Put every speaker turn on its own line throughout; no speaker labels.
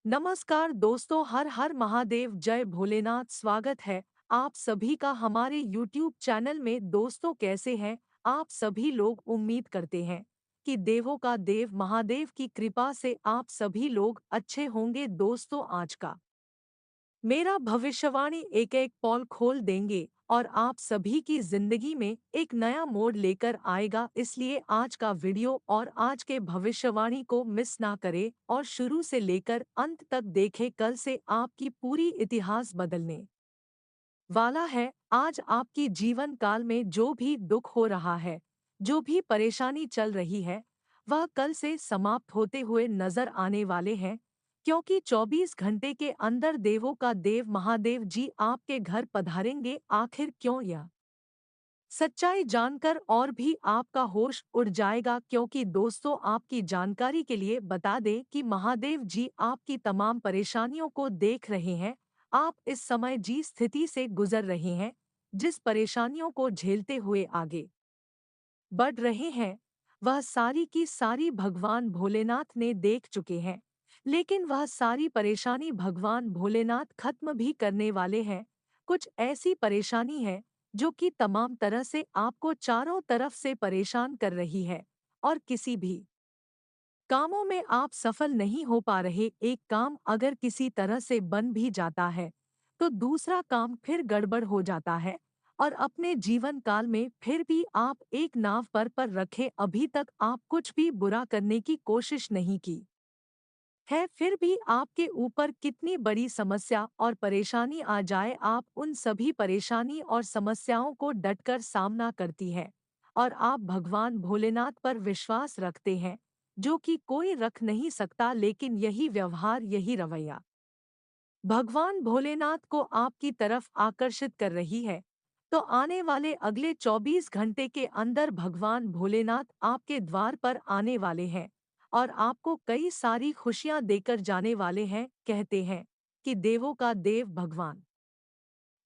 नमस्कार दोस्तों, हर हर महादेव, जय भोलेनाथ। स्वागत है आप सभी का हमारे YouTube चैनल में। दोस्तों, कैसे हैं आप सभी लोग? उम्मीद करते हैं कि देवों का देव महादेव की कृपा से आप सभी लोग अच्छे होंगे। दोस्तों, आज का मेरा भविष्यवाणी एक एक पॉल खोल देंगे और आप सभी की जिंदगी में एक नया मोड़ लेकर आएगा। इसलिए आज का वीडियो और आज के भविष्यवाणी को मिस ना करें और शुरू से लेकर अंत तक देखें। कल से आपकी पूरी इतिहास बदलने वाला है। आज आपकी जीवन काल में जो भी दुख हो रहा है, जो भी परेशानी चल रही है, वह कल से समाप्त होते हुए नजर आने वाले हैं। क्योंकि 24 घंटे के अंदर देवों का देव महादेव जी आपके घर पधारेंगे। आखिर क्यों? यह सच्चाई जानकर और भी आपका होश उड़ जाएगा। क्योंकि दोस्तों, आपकी जानकारी के लिए बता दें कि महादेव जी आपकी तमाम परेशानियों को देख रहे हैं। आप इस समय जिस स्थिति से गुजर रहे हैं, जिस परेशानियों को झेलते हुए आगे बढ़ रहे हैं, वह सारी की सारी भगवान भोलेनाथ ने देख चुके हैं। लेकिन वह सारी परेशानी भगवान भोलेनाथ खत्म भी करने वाले हैं। कुछ ऐसी परेशानी है जो कि तमाम तरह से आपको चारों तरफ से परेशान कर रही है और किसी भी कामों में आप सफल नहीं हो पा रहे। एक काम अगर किसी तरह से बन भी जाता है, तो दूसरा काम फिर गड़बड़ हो जाता है। और अपने जीवन काल में फिर भी आप एक नाव पर रखे, अभी तक आप कुछ भी बुरा करने की कोशिश नहीं की है, फिर भी आपके ऊपर कितनी बड़ी समस्या और परेशानी आ जाए, आप उन सभी परेशानी और समस्याओं को डटकर सामना करती है। और आप भगवान भोलेनाथ पर विश्वास रखते हैं, जो कि कोई रख नहीं सकता। लेकिन यही व्यवहार, यही रवैया भगवान भोलेनाथ को आपकी तरफ आकर्षित कर रही है। तो आने वाले अगले 24 घंटे के अंदर भगवान भोलेनाथ आपके द्वार पर आने वाले हैं और आपको कई सारी खुशियां देकर जाने वाले हैं। कहते हैं कि देवों का देव भगवान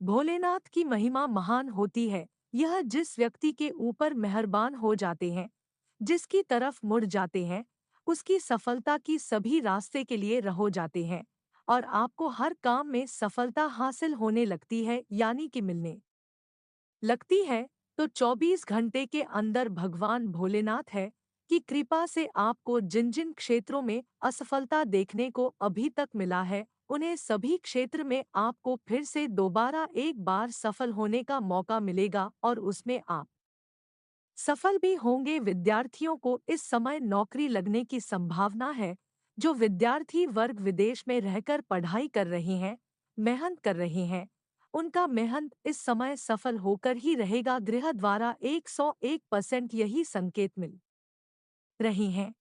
भोलेनाथ की महिमा महान होती है। यह जिस व्यक्ति के ऊपर मेहरबान हो जाते हैं, जिसकी तरफ मुड़ जाते हैं, उसकी सफलता की सभी रास्ते के लिए रहो जाते हैं और आपको हर काम में सफलता हासिल होने लगती है, यानी कि मिलने लगती है। तो 24 घंटे के अंदर भगवान भोलेनाथ है कि कृपा से आपको जिन जिन क्षेत्रों में असफलता देखने को अभी तक मिला है, उन्हें सभी क्षेत्र में आपको फिर से दोबारा एक बार सफल होने का मौका मिलेगा और उसमें आप सफल भी होंगे। विद्यार्थियों को इस समय नौकरी लगने की संभावना है। जो विद्यार्थी वर्ग विदेश में रहकर पढ़ाई कर रहे हैं, मेहनत कर रहे हैं, उनका मेहनत इस समय सफल होकर ही रहेगा। गृह द्वारा 101% यही संकेत मिल रहे हैं।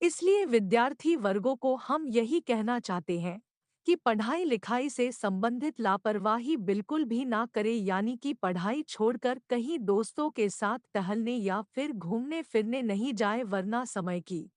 इसलिए विद्यार्थी वर्गों को हम यही कहना चाहते हैं कि पढ़ाई लिखाई से संबंधित लापरवाही बिल्कुल भी ना करें, यानी कि पढ़ाई छोड़कर कहीं दोस्तों के साथ टहलने या फिर घूमने फिरने नहीं जाए, वरना समय की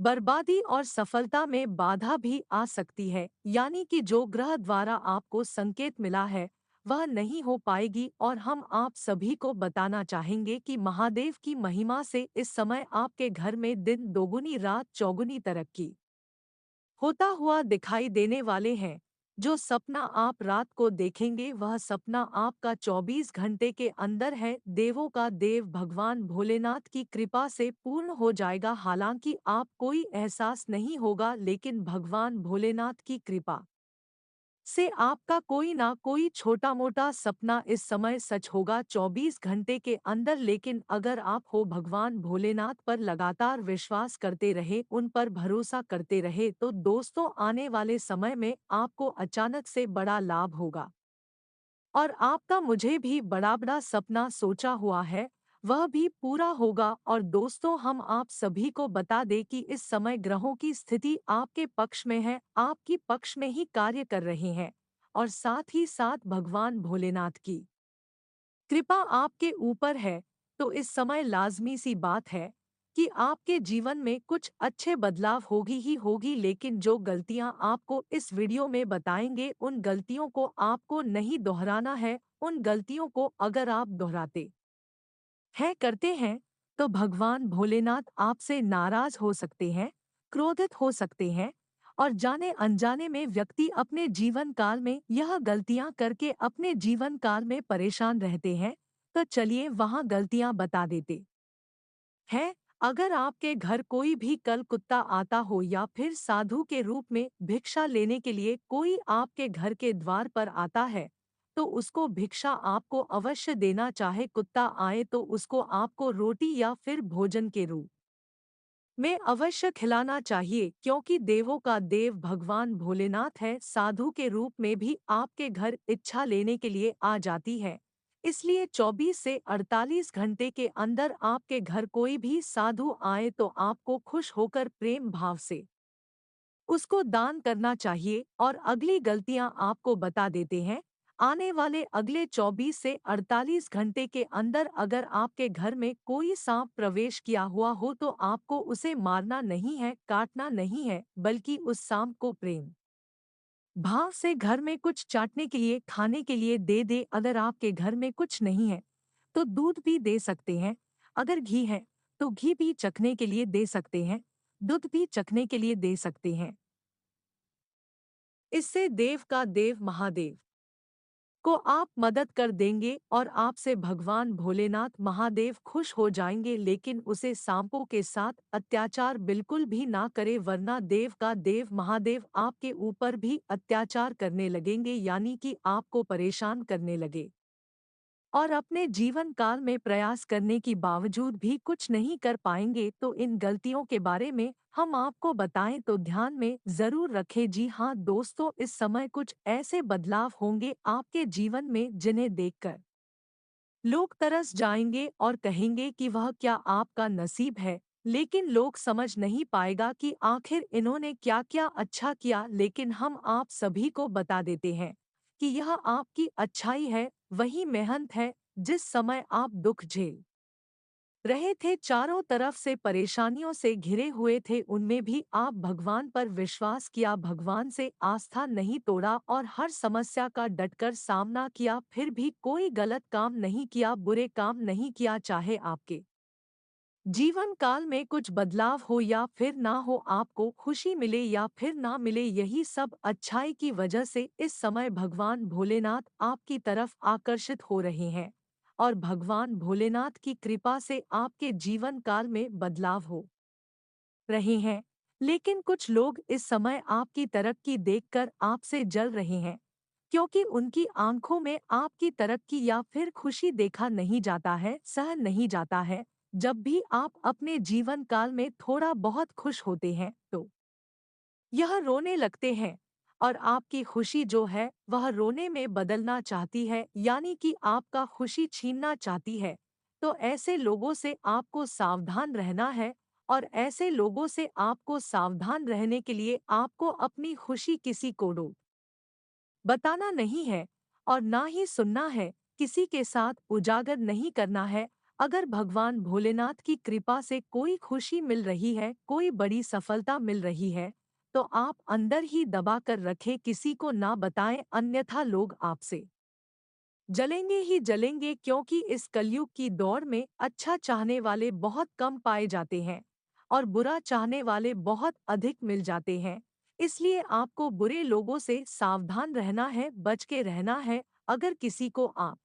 बर्बादी और सफलता में बाधा भी आ सकती है। यानी कि जो ग्रह द्वारा आपको संकेत मिला है, वह नहीं हो पाएगी। और हम आप सभी को बताना चाहेंगे कि महादेव की महिमा से इस समय आपके घर में दिन दोगुनी रात चौगुनी तरक्की होता हुआ दिखाई देने वाले हैं। जो सपना आप रात को देखेंगे, वह सपना आपका 24 घंटे के अंदर है, देवों का देव भगवान भोलेनाथ की कृपा से पूर्ण हो जाएगा। हालांकि आप कोई एहसास नहीं होगा, लेकिन भगवान भोलेनाथ की कृपा से आपका कोई ना कोई छोटा मोटा सपना इस समय सच होगा 24 घंटे के अंदर। लेकिन अगर आप हो भगवान भोलेनाथ पर लगातार विश्वास करते रहे, उन पर भरोसा करते रहे, तो दोस्तों आने वाले समय में आपको अचानक से बड़ा लाभ होगा। और आपका मुझे भी बड़ा बड़ा सपना सोचा हुआ है, वह भी पूरा होगा। और दोस्तों, हम आप सभी को बता दें कि इस समय ग्रहों की स्थिति आपके पक्ष में है, आपकी पक्ष में ही कार्य कर रहे हैं। और साथ ही साथ भगवान भोलेनाथ की कृपा आपके ऊपर है। तो इस समय लाजमी सी बात है कि आपके जीवन में कुछ अच्छे बदलाव होगी ही होगी। लेकिन जो गलतियां आपको इस वीडियो में बताएंगे, उन गलतियों को आपको नहीं दोहराना है। उन गलतियों को अगर आप दोहराते करते हैं, तो भगवान भोलेनाथ आपसे नाराज हो सकते हैं, क्रोधित हो सकते हैं और जाने अनजाने में व्यक्ति अपने जीवन काल में यह गलतियां करके अपने जीवन काल में परेशान रहते हैं। तो चलिए वहां गलतियां बता देते हैं। अगर आपके घर कोई भी कल कुत्ता आता हो या फिर साधु के रूप में भिक्षा लेने के लिए कोई आपके घर के द्वार पर आता है, तो उसको भिक्षा आपको अवश्य देना। चाहे कुत्ता आए तो उसको आपको रोटी या फिर भोजन के रूप में अवश्य खिलाना चाहिए, क्योंकि देवों का देव भगवान भोलेनाथ है। साधु के रूप में भी आपके घर इच्छा लेने के लिए आ जाती है। इसलिए 24 से 48 घंटे के अंदर आपके घर कोई भी साधु आए तो आपको खुश होकर प्रेम भाव से उसको दान करना चाहिए। और अगली गलतियां आपको बता देते हैं। आने वाले अगले 24 से 48 घंटे के अंदर अगर आपके घर में कोई सांप प्रवेश किया हुआ हो तो आपको उसे मारना नहीं है, काटना नहीं है, बल्कि उस सांप को प्रेम भाव से घर में कुछ चाटने के लिए, खाने के लिए दे दे। अगर आपके घर में कुछ नहीं है तो दूध भी दे सकते हैं। अगर घी है तो घी भी चखने के लिए दे सकते हैं, दूध भी चखने के लिए दे सकते हैं। इससे देव का देव महादेव को आप मदद कर देंगे और आपसे भगवान भोलेनाथ महादेव खुश हो जाएंगे। लेकिन उसे सांपों के साथ अत्याचार बिल्कुल भी ना करे, वरना देव का देव महादेव आपके ऊपर भी अत्याचार करने लगेंगे, यानी कि आपको परेशान करने लगे। और अपने जीवन काल में प्रयास करने की बावजूद भी कुछ नहीं कर पाएंगे। तो इन गलतियों के बारे में हम आपको बताएं तो ध्यान में जरूर रखें। जी हाँ दोस्तों, इस समय कुछ ऐसे बदलाव होंगे आपके जीवन में जिन्हें देखकर लोग तरस जाएंगे और कहेंगे कि वह क्या आपका नसीब है। लेकिन लोग समझ नहीं पाएगा कि आखिर इन्होंने क्या क्या अच्छा किया। लेकिन हम आप सभी को बता देते हैं कि यह आपकी अच्छाई है, वही मेहनत है। जिस समय आप दुख झेल रहे थे, चारों तरफ से परेशानियों से घिरे हुए थे, उनमें भी आप भगवान पर विश्वास किया, भगवान से आस्था नहीं तोड़ा और हर समस्या का डटकर सामना किया। फिर भी कोई गलत काम नहीं किया, बुरे काम नहीं किया। चाहे आपके जीवन काल में कुछ बदलाव हो या फिर ना हो, आपको खुशी मिले या फिर ना मिले, यही सब अच्छाई की वजह से इस समय भगवान भोलेनाथ आपकी तरफ आकर्षित हो रहे हैं। और भगवान भोलेनाथ की कृपा से आपके जीवन काल में बदलाव हो रहे हैं। लेकिन कुछ लोग इस समय आपकी तरक्की देखकर आपसे जल रहे हैं, क्योंकि उनकी आंखों में आपकी तरक्की या फिर खुशी देखा नहीं जाता है, सहन नहीं जाता है। जब भी आप अपने जीवन काल में थोड़ा बहुत खुश होते हैं तो यह रोने लगते हैं। और आपकी खुशी जो है वह रोने में बदलना चाहती है, यानी कि आपका खुशी छीनना चाहती है। तो ऐसे लोगों से आपको सावधान रहना है। और ऐसे लोगों से आपको सावधान रहने के लिए आपको अपनी खुशी किसी को बताना नहीं है और ना ही सुनना है, किसी के साथ उजागर नहीं करना है। अगर भगवान भोलेनाथ की कृपा से कोई खुशी मिल रही है, कोई बड़ी सफलता मिल रही है, तो आप अंदर ही दबा कर रखें, किसी को ना बताएं, अन्यथा लोग आपसे जलेंगे ही जलेंगे। क्योंकि इस कलयुग की दौड़ में अच्छा चाहने वाले बहुत कम पाए जाते हैं और बुरा चाहने वाले बहुत अधिक मिल जाते हैं। इसलिए आपको बुरे लोगों से सावधान रहना है, बच के रहना है। अगर किसी को आप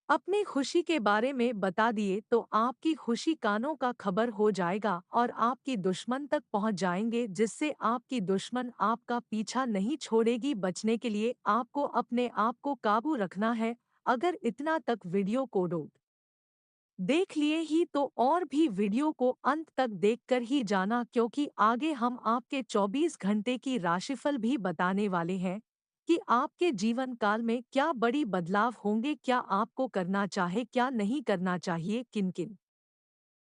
अपनी खुशी के बारे में बता दिए तो आपकी खुशी कानों का खबर हो जाएगा और आपकी दुश्मन तक पहुंच जाएंगे, जिससे आपकी दुश्मन आपका पीछा नहीं छोड़ेगी। बचने के लिए आपको अपने आप को काबू रखना है। अगर इतना तक वीडियो को देख लिए ही तो और भी वीडियो को अंत तक देखकर ही जाना, क्योंकि आगे हम आपके 24 घंटे की राशिफल भी बताने वाले हैं कि आपके जीवन काल में क्या बड़ी बदलाव होंगे, क्या आपको करना चाहे, क्या नहीं करना चाहिए, किन किन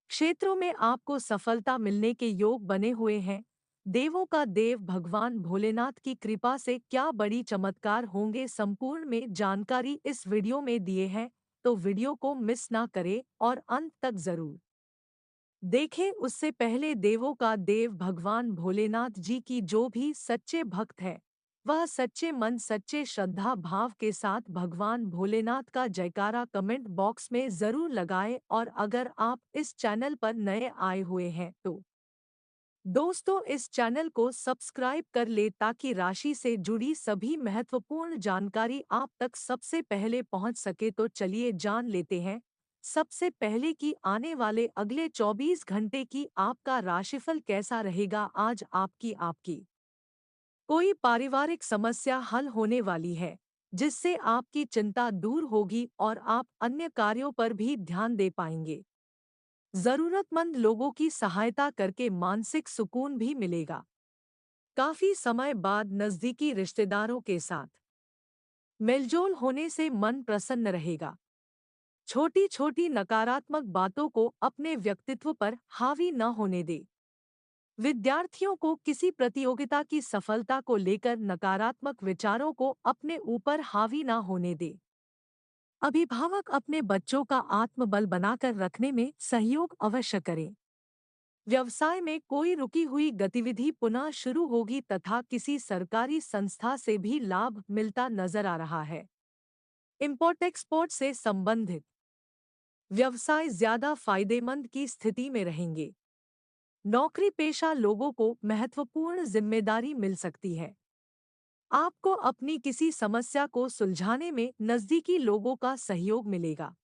क्षेत्रों में आपको सफलता मिलने के योग बने हुए हैं। देवों का देव भगवान भोलेनाथ की कृपा से क्या बड़ी चमत्कार होंगे, संपूर्ण में जानकारी इस वीडियो में दिए हैं। तो वीडियो को मिस ना करें और अंत तक जरूर देखें। उससे पहले देवों का देव भगवान भोलेनाथ जी की जो भी सच्चे भक्त है, वह सच्चे मन सच्चे श्रद्धा भाव के साथ भगवान भोलेनाथ का जयकारा कमेंट बॉक्स में जरूर लगाएं। और अगर आप इस चैनल पर नए आए हुए हैं तो दोस्तों, इस चैनल को सब्सक्राइब कर ले ताकि राशि से जुड़ी सभी महत्वपूर्ण जानकारी आप तक सबसे पहले पहुंच सके। तो चलिए जान लेते हैं सबसे पहले कि आने वाले अगले 24 घंटे की आपका राशिफल कैसा रहेगा। आज आपकी आपकी कोई पारिवारिक समस्या हल होने वाली है, जिससे आपकी चिंता दूर होगी और आप अन्य कार्यों पर भी ध्यान दे पाएंगे। जरूरतमंद लोगों की सहायता करके मानसिक सुकून भी मिलेगा। काफी समय बाद नजदीकी रिश्तेदारों के साथ मेलजोल होने से मन प्रसन्न रहेगा। छोटी छोटी नकारात्मक बातों को अपने व्यक्तित्व पर हावी न होने दे। विद्यार्थियों को किसी प्रतियोगिता की सफलता को लेकर नकारात्मक विचारों को अपने ऊपर हावी न होने दे। अभिभावक अपने बच्चों का आत्मबल बनाकर रखने में सहयोग अवश्य करें। व्यवसाय में कोई रुकी हुई गतिविधि पुनः शुरू होगी तथा किसी सरकारी संस्था से भी लाभ मिलता नजर आ रहा है। इंपोर्ट एक्सपोर्ट से संबंधित व्यवसाय ज्यादा फायदेमंद की स्थिति में रहेंगे। नौकरी पेशा लोगों को महत्वपूर्ण जिम्मेदारी मिल सकती है। आपको अपनी किसी समस्या को सुलझाने में नजदीकी लोगों का सहयोग मिलेगा।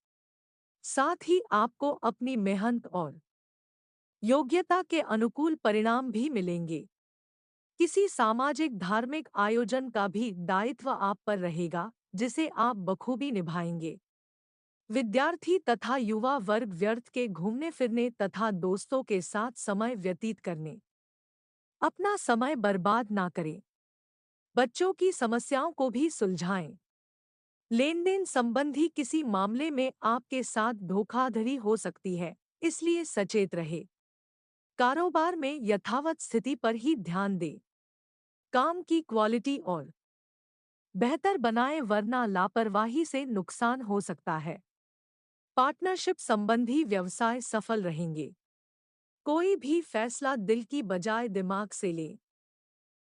साथ ही आपको अपनी मेहनत और योग्यता के अनुकूल परिणाम भी मिलेंगे। किसी सामाजिक धार्मिक आयोजन का भी दायित्व आप पर रहेगा, जिसे आप बखूबी निभाएंगे। विद्यार्थी तथा युवा वर्ग व्यर्थ के घूमने फिरने तथा दोस्तों के साथ समय व्यतीत करने अपना समय बर्बाद ना करें। बच्चों की समस्याओं को भी सुलझाएं। लेन देन संबंधी किसी मामले में आपके साथ धोखाधड़ी हो सकती है, इसलिए सचेत रहे। कारोबार में यथावत स्थिति पर ही ध्यान दें। काम की क्वालिटी और बेहतर बनाएं, वरना लापरवाही से नुकसान हो सकता है। पार्टनरशिप संबंधी व्यवसाय सफल रहेंगे। कोई भी फैसला दिल की बजाय दिमाग से लें।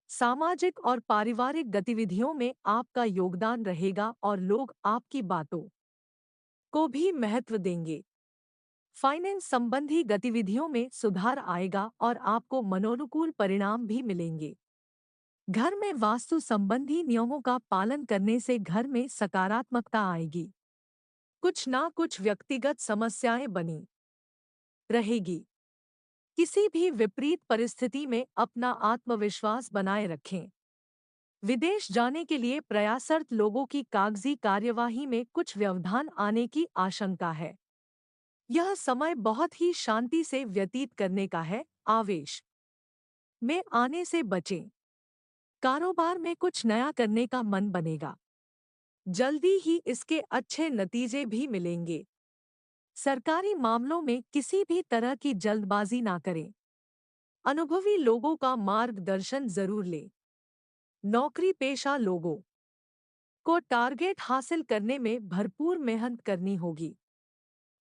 सामाजिक और पारिवारिक गतिविधियों में आपका योगदान रहेगा और लोग आपकी बातों को भी महत्व देंगे। फाइनेंस संबंधी गतिविधियों में सुधार आएगा और आपको मनोनुकूल परिणाम भी मिलेंगे। घर में वास्तु संबंधी नियमों का पालन करने से घर में सकारात्मकता आएगी। कुछ ना कुछ व्यक्तिगत समस्याएं बनी रहेगी। किसी भी विपरीत परिस्थिति में अपना आत्मविश्वास बनाए रखें। विदेश जाने के लिए प्रयासरत लोगों की कागजी कार्यवाही में कुछ व्यवधान आने की आशंका है। यह समय बहुत ही शांति से व्यतीत करने का है। आवेश में आने से बचें। कारोबार में कुछ नया करने का मन बनेगा। जल्दी ही इसके अच्छे नतीजे भी मिलेंगे। सरकारी मामलों में किसी भी तरह की जल्दबाजी ना करें। अनुभवी लोगों का मार्गदर्शन जरूर लें। नौकरी पेशा लोगों को टारगेट हासिल करने में भरपूर मेहनत करनी होगी।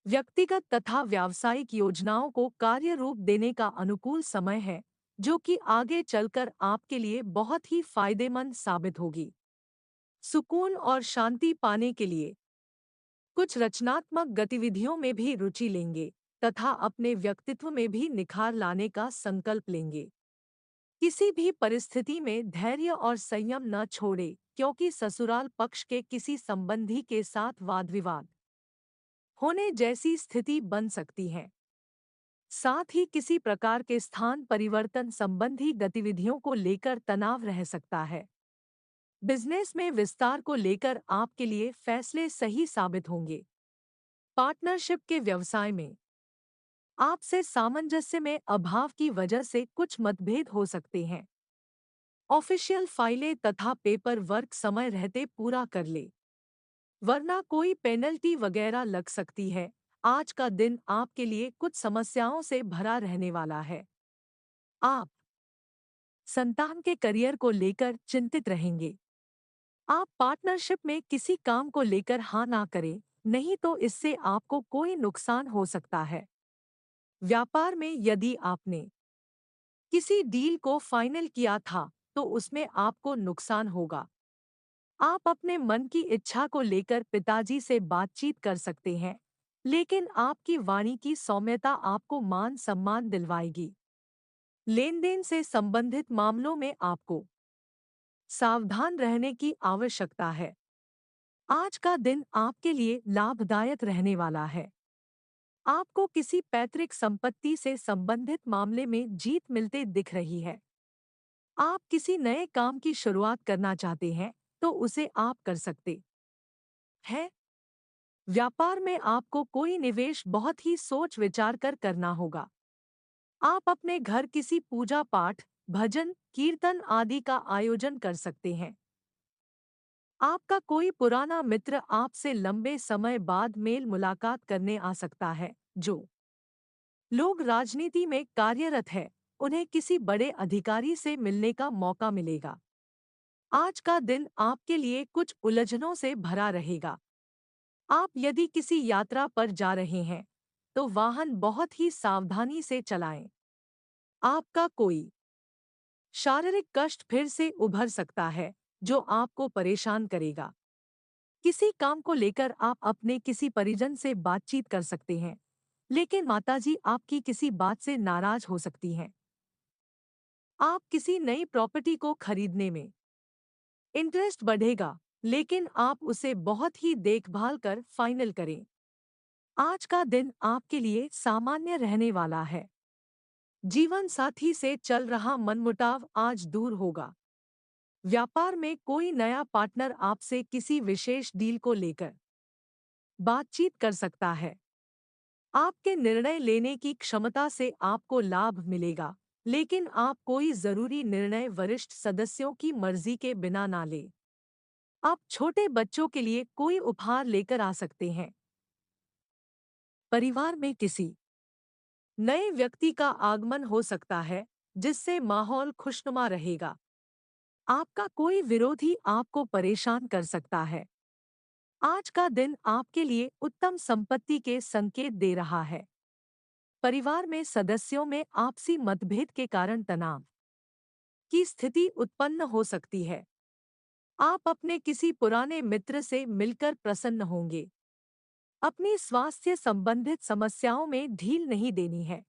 व्यक्तिगत तथा व्यावसायिक योजनाओं को कार्य रूप देने का अनुकूल समय है, जो कि आगे चलकर आपके लिए बहुत ही फायदेमंद साबित होगी। सुकून और शांति पाने के लिए कुछ रचनात्मक गतिविधियों में भी रुचि लेंगे तथा अपने व्यक्तित्व में भी निखार लाने का संकल्प लेंगे। किसी भी परिस्थिति में धैर्य और संयम न छोड़े, क्योंकि ससुराल पक्ष के किसी संबंधी के साथ वाद विवाद होने जैसी स्थिति बन सकती है। साथ ही किसी प्रकार के स्थान परिवर्तन संबंधी गतिविधियों को लेकर तनाव रह सकता है। बिजनेस में विस्तार को लेकर आपके लिए फैसले सही साबित होंगे। पार्टनरशिप के व्यवसाय में आपसे सामंजस्य में अभाव की वजह से कुछ मतभेद हो सकते हैं। ऑफिशियल फाइलें तथा पेपर वर्क समय रहते पूरा कर ले, वरना कोई पेनल्टी वगैरह लग सकती है। आज का दिन आपके लिए कुछ समस्याओं से भरा रहने वाला है। आप संतान के करियर को लेकर चिंतित रहेंगे। आप पार्टनरशिप में किसी काम को लेकर हाँ ना करें, नहीं तो इससे आपको कोई नुकसान हो सकता है। व्यापार में यदि आपने किसी डील को फाइनल किया था, तो उसमें आपको नुकसान होगा। आप अपने मन की इच्छा को लेकर पिताजी से बातचीत कर सकते हैं, लेकिन आपकी वाणी की सौम्यता आपको मान सम्मान दिलवाएगी। लेन-देन से संबंधित मामलों में आपको सावधान रहने की आवश्यकता है। आज का दिन आपके लिए लाभदायक रहने वाला है। आपको किसी पैतृक संपत्ति से संबंधित मामले में जीत मिलते दिख रही है। आप किसी नए काम की शुरुआत करना चाहते हैं, तो उसे आप कर सकते हैं। व्यापार में आपको कोई निवेश बहुत ही सोच विचार कर करना होगा। आप अपने घर किसी पूजा पाठ, भजन, कीर्तन आदि का आयोजन कर सकते हैं। आपका कोई पुराना मित्र आपसे लंबे समय बाद मेल मुलाकात करने आ सकता है। जो लोग राजनीति में कार्यरत हैं, उन्हें किसी बड़े अधिकारी से मिलने का मौका मिलेगा। आज का दिन आपके लिए कुछ उलझनों से भरा रहेगा। आप यदि किसी यात्रा पर जा रहे हैं, तो वाहन बहुत ही सावधानी से चलाएं। आपका कोई शारीरिक कष्ट फिर से उभर सकता है, जो आपको परेशान करेगा। किसी काम को लेकर आप अपने किसी परिजन से बातचीत कर सकते हैं, लेकिन माताजी आपकी किसी बात से नाराज हो सकती हैं। आप किसी नई प्रॉपर्टी को खरीदने में इंटरेस्ट बढ़ेगा, लेकिन आप उसे बहुत ही देखभाल कर फाइनल करें। आज का दिन आपके लिए सामान्य रहने वाला है। जीवन साथी से चल रहा मनमुटाव आज दूर होगा। व्यापार में कोई नया पार्टनर आपसे किसी विशेष डील को लेकर बातचीत कर सकता है। आपके निर्णय लेने की क्षमता से आपको लाभ मिलेगा, लेकिन आप कोई जरूरी निर्णय वरिष्ठ सदस्यों की मर्जी के बिना ना लें। आप छोटे बच्चों के लिए कोई उपहार लेकर आ सकते हैं। परिवार में किसी नए व्यक्ति का आगमन हो सकता है, जिससे माहौल खुशनुमा रहेगा। आपका कोई विरोधी आपको परेशान कर सकता है। आज का दिन आपके लिए उत्तम संपत्ति के संकेत दे रहा है। परिवार में सदस्यों में आपसी मतभेद के कारण तनाव की स्थिति उत्पन्न हो सकती है। आप अपने किसी पुराने मित्र से मिलकर प्रसन्न होंगे। अपनी स्वास्थ्य संबंधित समस्याओं में ढील नहीं देनी है।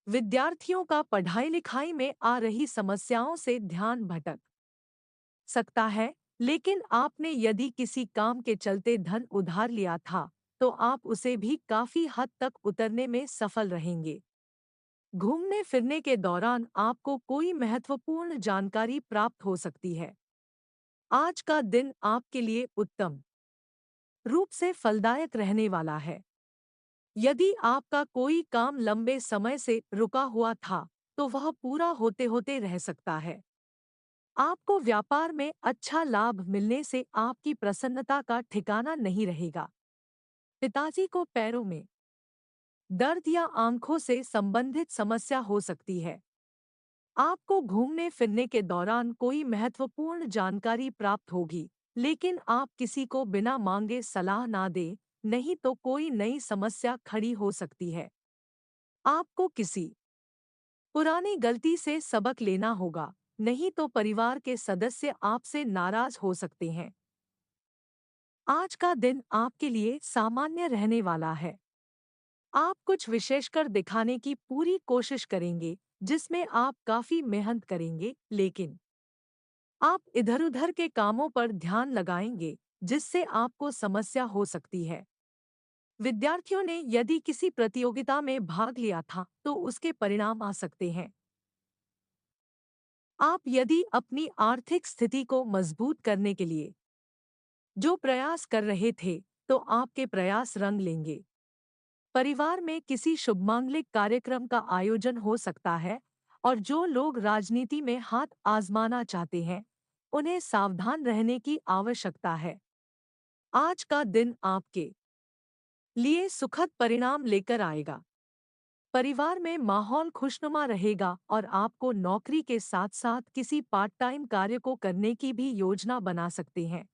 विद्यार्थियों का पढ़ाई लिखाई में आ रही समस्याओं से ध्यान भटक सकता है, लेकिन आपने यदि किसी काम के चलते धन उधार लिया था, तो आप उसे भी काफी हद तक उतरने में सफल रहेंगे। घूमने फिरने के दौरान आपको कोई महत्वपूर्ण जानकारी प्राप्त हो सकती है। आज का दिन आपके लिए उत्तम रूप से फलदायक रहने वाला है। यदि आपका कोई काम लंबे समय से रुका हुआ था, तो वह पूरा होते होते रह सकता है। आपको व्यापार में अच्छा लाभ मिलने से आपकी प्रसन्नता का ठिकाना नहीं रहेगा। पिताजी को पैरों में दर्द या आंखों से संबंधित समस्या हो सकती है। आपको घूमने फिरने के दौरान कोई महत्वपूर्ण जानकारी प्राप्त होगी, लेकिन आप किसी को बिना मांगे सलाह ना दें, नहीं तो कोई नई समस्या खड़ी हो सकती है। आपको किसी पुरानी गलती से सबक लेना होगा, नहीं तो परिवार के सदस्य आपसे नाराज हो सकते हैं। आज का दिन आपके लिए सामान्य रहने वाला है। आप कुछ विशेषकर दिखाने की पूरी कोशिश करेंगे, जिसमें आप काफी मेहनत करेंगे, लेकिन आप इधर-उधर के कामों पर ध्यान लगाएंगे, जिससे आपको समस्या हो सकती है। विद्यार्थियों ने यदि किसी प्रतियोगिता में भाग लिया था, तो उसके परिणाम आ सकते हैं। आप यदि अपनी आर्थिक स्थिति को मजबूत करने के लिए जो प्रयास कर रहे थे, तो आपके प्रयास रंग लेंगे। परिवार में किसी शुभमांगलिक कार्यक्रम का आयोजन हो सकता है, और जो लोग राजनीति में हाथ आजमाना चाहते हैं, उन्हें सावधान रहने की आवश्यकता है। आज का दिन आपके लिए सुखद परिणाम लेकर आएगा। परिवार में माहौल खुशनुमा रहेगा और आपको नौकरी के साथ-साथ किसी पार्ट टाइम कार्य को करने की भी योजना बना सकते हैं।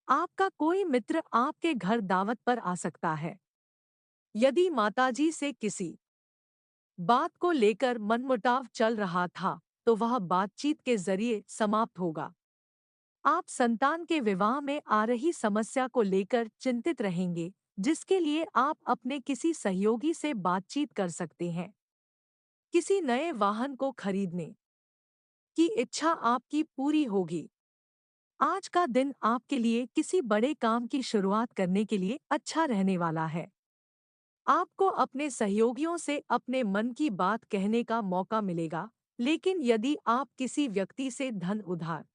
आपका कोई मित्र आपके घर दावत पर आ सकता है। यदि माताजी से किसी बात को लेकर मनमुटाव चल रहा था, तो वह बातचीत के जरिए समाप्त होगा। आप संतान के विवाह में आ रही समस्या को लेकर चिंतित रहेंगे, जिसके लिए आप अपने किसी सहयोगी से बातचीत कर सकते हैं। किसी नए वाहन को खरीदने की इच्छा आपकी पूरी होगी। आज का दिन आपके लिए किसी बड़े काम की शुरुआत करने के लिए अच्छा रहने वाला है। आपको अपने सहयोगियों से अपने मन की बात कहने का मौका मिलेगा, लेकिन यदि आप किसी व्यक्ति से धन उधार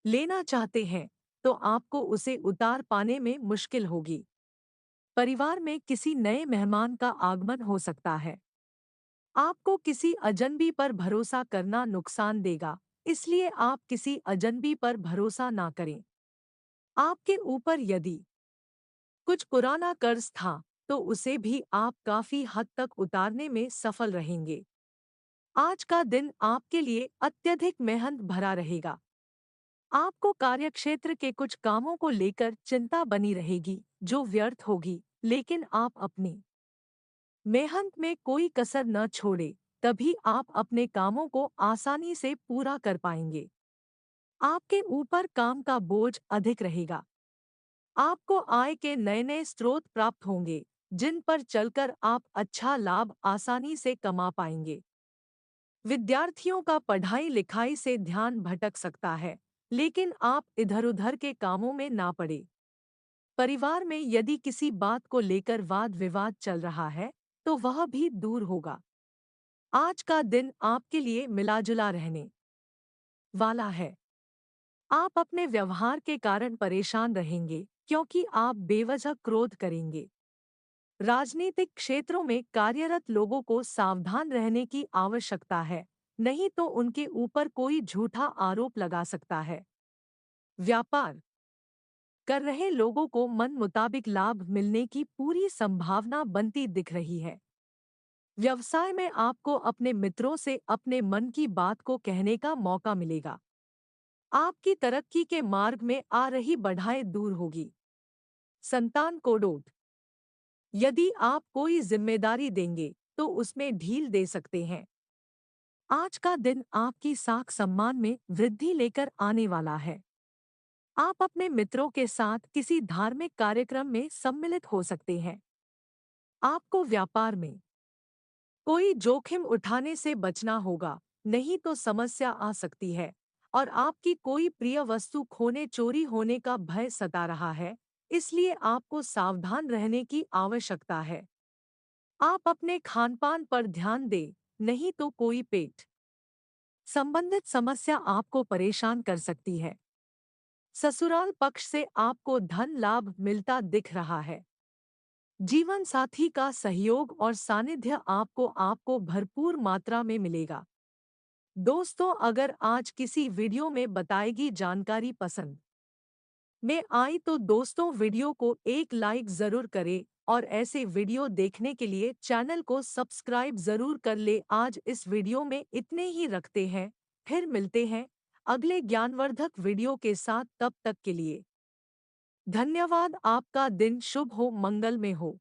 लेना चाहते हैं, तो आपको उसे उतार पाने में मुश्किल होगी। परिवार में किसी नए मेहमान का आगमन हो सकता है। आपको किसी अजनबी पर भरोसा करना नुकसान देगा, इसलिए आप किसी अजनबी पर भरोसा ना करें। आपके ऊपर यदि कुछ पुराना कर्ज था, तो उसे भी आप काफी हद तक उतारने में सफल रहेंगे। आज का दिन आपके लिए अत्यधिक मेहनत भरा रहेगा। आपको कार्यक्षेत्र के कुछ कामों को लेकर चिंता बनी रहेगी, जो व्यर्थ होगी, लेकिन आप अपनी मेहनत में कोई कसर न छोड़े, तभी आप अपने कामों को आसानी से पूरा कर पाएंगे। आपके ऊपर काम का बोझ अधिक रहेगा। आपको आय के नए नए स्रोत प्राप्त होंगे, जिन पर चलकर आप अच्छा लाभ आसानी से कमा पाएंगे। विद्यार्थियों का पढ़ाई लिखाई से ध्यान भटक सकता है, लेकिन आप इधर-उधर के कामों में ना पड़े। परिवार में यदि किसी बात को लेकर वाद विवाद चल रहा है, तो वह भी दूर होगा। आज का दिन आपके लिए मिला-जुला रहने वाला है। आप अपने व्यवहार के कारण परेशान रहेंगे, क्योंकि आप बेवजह क्रोध करेंगे। राजनीतिक क्षेत्रों में कार्यरत लोगों को सावधान रहने की आवश्यकता है, नहीं तो उनके ऊपर कोई झूठा आरोप लगा सकता है। व्यापार कर रहे लोगों को मन मुताबिक लाभ मिलने की पूरी संभावना बनती दिख रही है। व्यवसाय में आपको अपने मित्रों से अपने मन की बात को कहने का मौका मिलेगा। आपकी तरक्की के मार्ग में आ रही बाधाएं दूर होगी। संतान को डोट यदि आप कोई जिम्मेदारी देंगे, तो उसमें ढील दे सकते हैं। आज का दिन आपकी साख सम्मान में वृद्धि लेकर आने वाला है। आप अपने मित्रों के साथ किसी धार्मिक कार्यक्रम में सम्मिलित हो सकते हैं। आपको व्यापार में कोई जोखिम उठाने से बचना होगा, नहीं तो समस्या आ सकती है। और आपकी कोई प्रिय वस्तु खोने चोरी होने का भय सता रहा है, इसलिए आपको सावधान रहने की आवश्यकता है। आप अपने खानपान पर ध्यान दें, नहीं तो कोई पेट संबंधित समस्या आपको परेशान कर सकती है। ससुराल पक्ष से आपको धन लाभ मिलता दिख रहा है। जीवन साथी का सहयोग और सानिध्य आपको भरपूर मात्रा में मिलेगा। दोस्तों, अगर आज किसी वीडियो में बताएगी जानकारी पसंद में आई, तो दोस्तों वीडियो को एक लाइक जरूर करें और ऐसे वीडियो देखने के लिए चैनल को सब्सक्राइब जरूर कर ले। आज इस वीडियो में इतने ही रखते हैं, फिर मिलते हैं अगले ज्ञानवर्धक वीडियो के साथ। तब तक के लिए धन्यवाद। आपका दिन शुभ हो, मंगलमय हो।